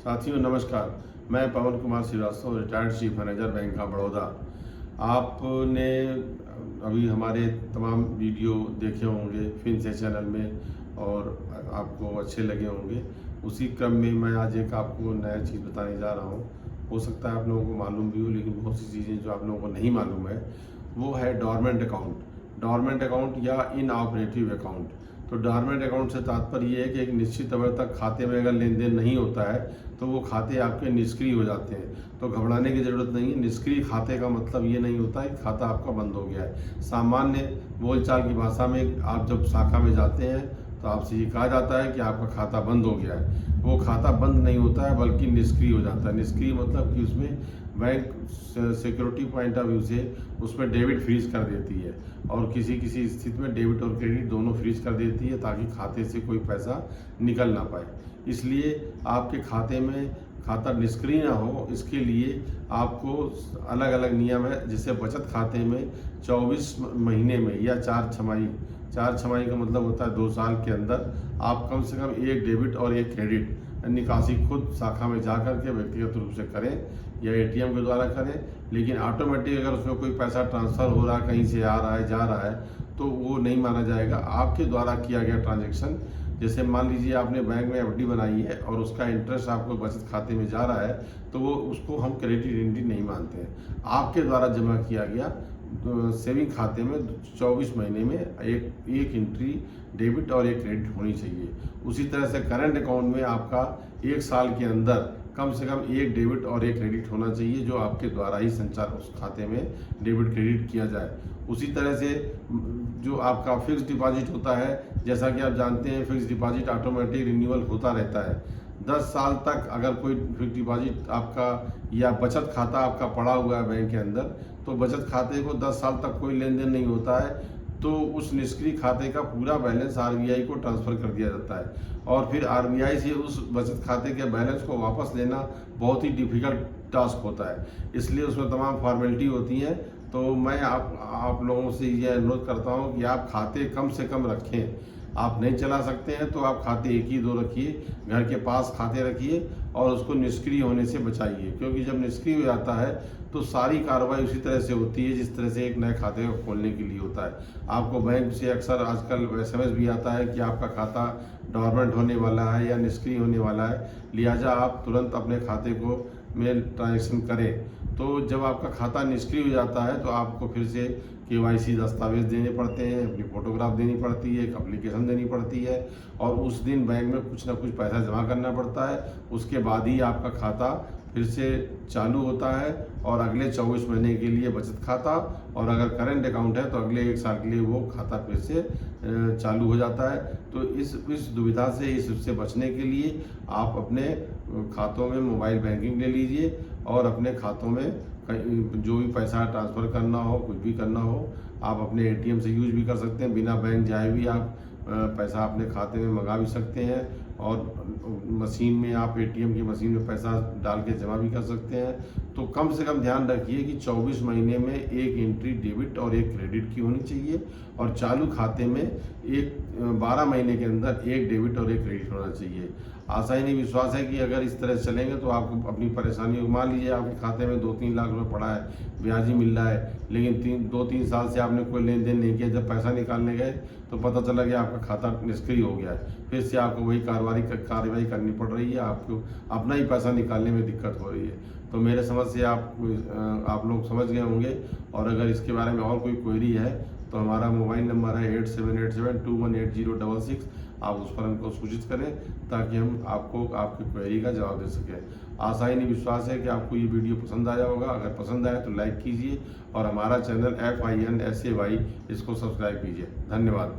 साथियों नमस्कार। मैं Pawan Kumar Shrivastava, retired chief manager bank of Baroda. आपने अभी हमारे तमाम वीडियो देखे होंगे फिनसे चैनल में और आपको अच्छे लगे होंगे। उसी क्रम में मैं आज एक आपको नया चीज़ बताने जा रहा हूँ। हो सकता है आप लोगों को मालूम भी हो, लेकिन बहुत सी चीज़ें जो आप लोगों को नहीं मालूम है वो है डॉर्मेंट अकाउंट। डॉर्मेंट अकाउंट या इनऑपरेटिव अकाउंट। तो डॉर्मेंट अकाउंट से तात्पर्य ये है कि एक निश्चित अवधि तक खाते में अगर लेन देन नहीं होता है तो वो खाते आपके निष्क्रिय हो जाते हैं। तो घबराने की ज़रूरत नहीं है। निष्क्रिय खाते का मतलब ये नहीं होता है कि खाता आपका बंद हो गया है। सामान्य बोलचाल की भाषा में आप जब शाखा में जाते हैं तो आपसे ये कहा जाता है कि आपका खाता बंद हो गया है। वो खाता बंद नहीं होता है बल्कि निष्क्रिय हो जाता है। निष्क्रिय मतलब कि उसमें bank security point of view से उसमें डेबिट फ्रीज कर देती है और किसी किसी स्थिति में डेबिट और क्रेडिट दोनों फ्रीज कर देती है ताकि खाते से कोई पैसा निकल ना पाए। इसलिए आपके खाते में खाता निष्क्रिय ना हो, इसके लिए आपको अलग अलग नियम है। जैसे बचत खाते में 24 महीने में या 4 छमाही का मतलब होता है 2 साल के अंदर आप कम से कम एक डेबिट और एक क्रेडिट निकासी खुद शाखा में जा कर के व्यक्तिगत रूप से करें या एटीएम के द्वारा करें। लेकिन ऑटोमेटिक अगर उसमें कोई पैसा ट्रांसफ़र हो रहा है, कहीं से आ रहा है जा रहा है, तो वो नहीं माना जाएगा। आपके द्वारा किया गया ट्रांजैक्शन, जैसे मान लीजिए आपने बैंक में एफडी बनाई है और उसका इंटरेस्ट आपको बचत खाते में जा रहा है, तो वो उसको हम क्रेडिट एंट्री नहीं मानते हैं। आपके द्वारा जमा किया गया सेविंग खाते में 24 महीने में एक एंट्री डेबिट और एक क्रेडिट होनी चाहिए। उसी तरह से करंट अकाउंट में आपका 1 साल के अंदर कम से कम एक डेबिट और एक क्रेडिट होना चाहिए, जो आपके द्वारा ही संचार उस खाते में डेबिट क्रेडिट किया जाए। उसी तरह से जो आपका फिक्स डिपॉजिट होता है, जैसा कि आप जानते हैं फिक्स डिपॉजिट ऑटोमेटिक रिन्यूअल होता रहता है। 10 साल तक अगर कोई फिक्स डिपॉजिट आपका या बचत खाता आपका पड़ा हुआ है बैंक के अंदर, तो बचत खाते को 10 साल तक कोई लेन देन नहीं होता है, तो उस निष्क्रिय खाते का पूरा बैलेंस आरबीआई को ट्रांसफ़र कर दिया जाता है और फिर आरबीआई से उस बचत खाते के बैलेंस को वापस लेना बहुत ही डिफ़िकल्ट टास्क होता है। इसलिए उसमें तमाम फॉर्मेलिटी होती हैं। तो मैं आप लोगों से ये अनुरोध करता हूँ कि आप खाते कम से कम रखें। आप नहीं चला सकते हैं तो आप खाते 1 ही 2 रखिए, घर के पास खाते रखिए और उसको निष्क्रिय होने से बचाइए। क्योंकि जब निष्क्रिय हो जाता है तो सारी कार्रवाई उसी तरह से होती है जिस तरह से एक नए खाते को खोलने के लिए होता है। आपको बैंक से अक्सर आजकल एसएमएस भी आता है कि आपका खाता डॉर्मेंट होने वाला है या निष्क्रिय होने वाला है, लिहाजा आप तुरंत अपने खाते को में ट्रांजेक्शन करें। तो जब आपका खाता निष्क्रिय हो जाता है तो आपको फिर से केवाईसी दस्तावेज देने पड़ते हैं, अपनी फ़ोटोग्राफ देनी पड़ती है, एक एप्लीकेशन देनी पड़ती है और उस दिन बैंक में कुछ ना कुछ पैसा जमा करना पड़ता है। उसके बाद ही आपका खाता फिर से चालू होता है और अगले 24 महीने के लिए बचत खाता, और अगर करंट अकाउंट है तो अगले 1 साल के लिए वो खाता फिर से चालू हो जाता है। तो इस दुविधा से, इससे बचने के लिए आप अपने खातों में मोबाइल बैंकिंग ले लीजिए और अपने खातों में जो भी पैसा ट्रांसफ़र करना हो, कुछ भी करना हो, आप अपने एटीएम से यूज भी कर सकते हैं। बिना बैंक जाए भी आप पैसा अपने खाते में मंगा भी सकते हैं और मशीन में आप एटीएम की मशीन में पैसा डाल के जमा भी कर सकते हैं। तो कम से कम ध्यान रखिए कि 24 महीने में एक एंट्री डेबिट और एक क्रेडिट की होनी चाहिए और चालू खाते में 12 महीने के अंदर एक डेबिट और एक क्रेडिट होना चाहिए। आशा ही नहीं विश्वास है कि अगर इस तरह से चलेंगे तो आपको अपनी परेशानी, मान लीजिए आपके खाते में 2-3 लाख रुपए पड़ा है, ब्याज ही मिल रहा है, लेकिन 2-3 साल से आपने कोई लेन देन नहीं किया। जब पैसा निकालने गए तो पता चला कि आपका खाता निष्क्रिय हो गया है। फिर से आपको वही कार्रवाई करनी पड़ रही है, आपको अपना ही पैसा निकालने में दिक्कत हो रही है। तो मेरे समझ से आप लोग समझ गए होंगे। और अगर इसके बारे में और कोई क्वेरी है तो हमारा मोबाइल नंबर है 8787218066। आप उस पर हमको सूचित करें ताकि हम आपको आपकी क्वेरी का जवाब दे सकें। आशा ही नहीं विश्वास है कि आपको ये वीडियो पसंद आया होगा। अगर पसंद आए तो लाइक कीजिए और हमारा चैनल FINSAY इसको सब्सक्राइब कीजिए। धन्यवाद।